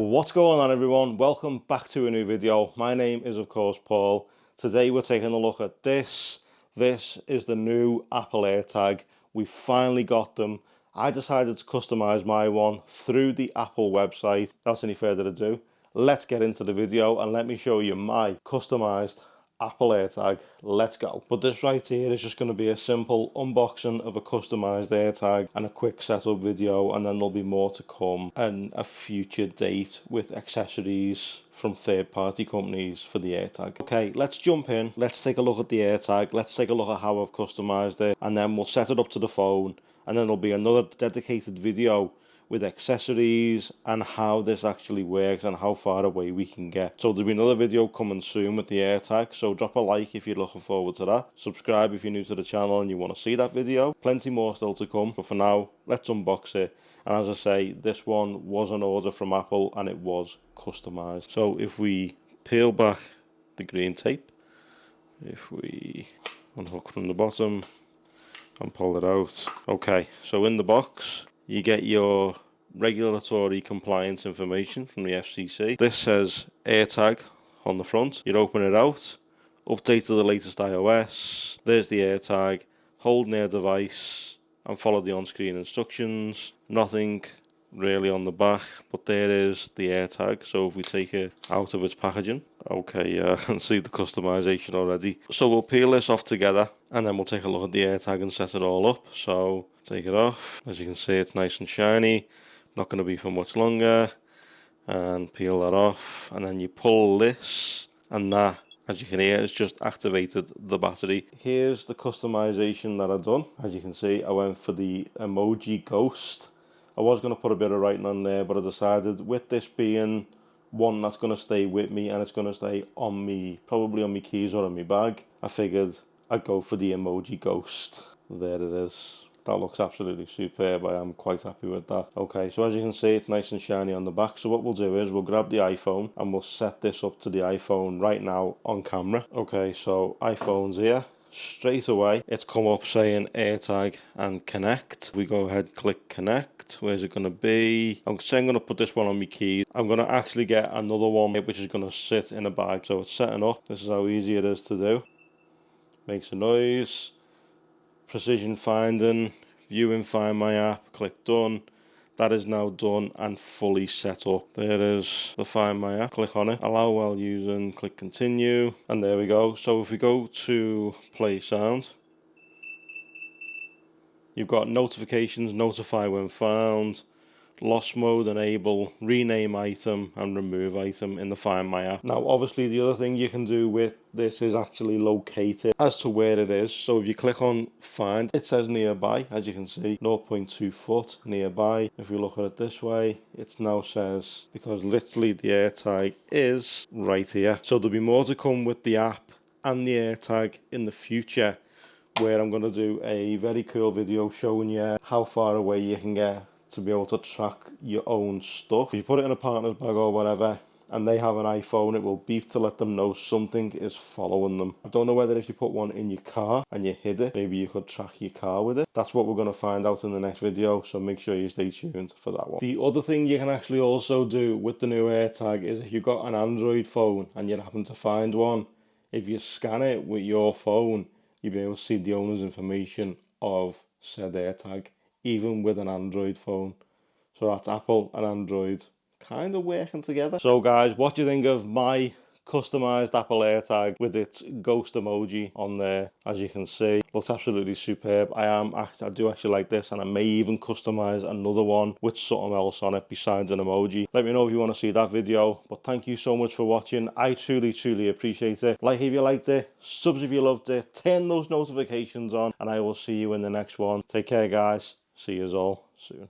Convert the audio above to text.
What's going on, everyone? Welcome back to a new video. My name is of course Paul. Today we're taking a look at this. This is the new Apple AirTag. We finally got them. I decided to customize my one through the Apple website. Without any further ado, let's get into the video and let me show you my customized Apple AirTag. Let's go. But this right here is just going to be a simple unboxing of a customized AirTag and a quick setup video, and then there'll be more to come and a future date with accessories from third-party companies for the AirTag. Okay, let's jump in. Let's take a look at the AirTag. Let's take a look at how I've customized it, and then we'll set it up to the phone, and then there'll be another dedicated video with accessories and how this actually works and how far away we can get. So there'll be another video coming soon with the AirTag, so drop a like if you're looking forward to that. Subscribe if you're new to the channel and you want to see that video. Plenty more still to come, but for now, let's unbox it. And as I say, this one was an order from Apple and it was customized. So if we peel back the green tape, if we unhook from the bottom and pull it out. Okay, so in the box, you get your regulatory compliance information from the FCC. This says AirTag on the front. You open it out, update to the latest iOS. There's the AirTag. Hold near device and follow the on-screen instructions. Nothing really on the back, but there is the AirTag. So if we take it out of its packaging, okay, I can see the customization already. So we'll peel this off together and then we'll take a look at the AirTag and set it all up. So take it off. As you can see, it's nice and shiny, not going to be for much longer. And peel that off, and then you pull this, and that, as you can hear, has just activated the battery. Here's the customization that I've done. As you can see, I went for the emoji ghost. I was going to put a bit of writing on there, but I decided with this being one that's going to stay with me and it's going to stay on me, probably on my keys or on my bag, I figured I'd go for the emoji ghost. There it is. That looks absolutely superb. I am quite happy with that. Okay, so as you can see, it's nice and shiny on the back. So what we'll do is we'll grab the iPhone and we'll set this up to the iPhone right now on camera. Okay, so iPhone's here. Straight away, it's come up saying AirTag and connect. We go ahead, click connect. Where's it going to be? I'm saying I'm going to put this one on my keys. I'm going to actually get another one which is going to sit in a bag. So it's setting up. This is how easy it is to do. Makes a noise. Precision finding, view and find my app, click done. That is now done and fully set up. There is the find my app, click on it, allow while using, click continue, and there we go. So if we go to play sound, you've got notifications, notify when found, lost mode enable, rename item and remove item in the find my app. Now obviously the other thing you can do with this is actually locate it as to where it is. So if you click on find, it says nearby, as you can see, 0.2 foot nearby. If we look at it this way, it now says, because literally the AirTag is right here. So there'll be more to come with the app and the AirTag in the future, where I'm going to do a very cool video showing you how far away you can get to be able to track your own stuff. If you put it in a partner's bag or whatever and they have an iPhone, it will beep to let them know something is following them. I don't know whether if you put one in your car and you hid it, maybe you could track your car with it. That's what we're going to find out in the next video, so make sure you stay tuned for that one. The other thing you can actually also do with the new AirTag is if you've got an Android phone and you happen to find one, if you scan it with your phone, you'll be able to see the owner's information of said AirTag, even with an Android phone. So that's Apple and Android kind of working together. So guys, what do you think of my customized Apple AirTag with its ghost emoji on there? As you can see, looks absolutely superb. I do actually like this, and I may even customize another one with something else on it besides an emoji. Let me know if you want to see that video, but thank you so much for watching. I truly appreciate it. Like if you liked it, subs if you loved it, turn those notifications on, and I will see you in the next one. Take care guys, see you all soon.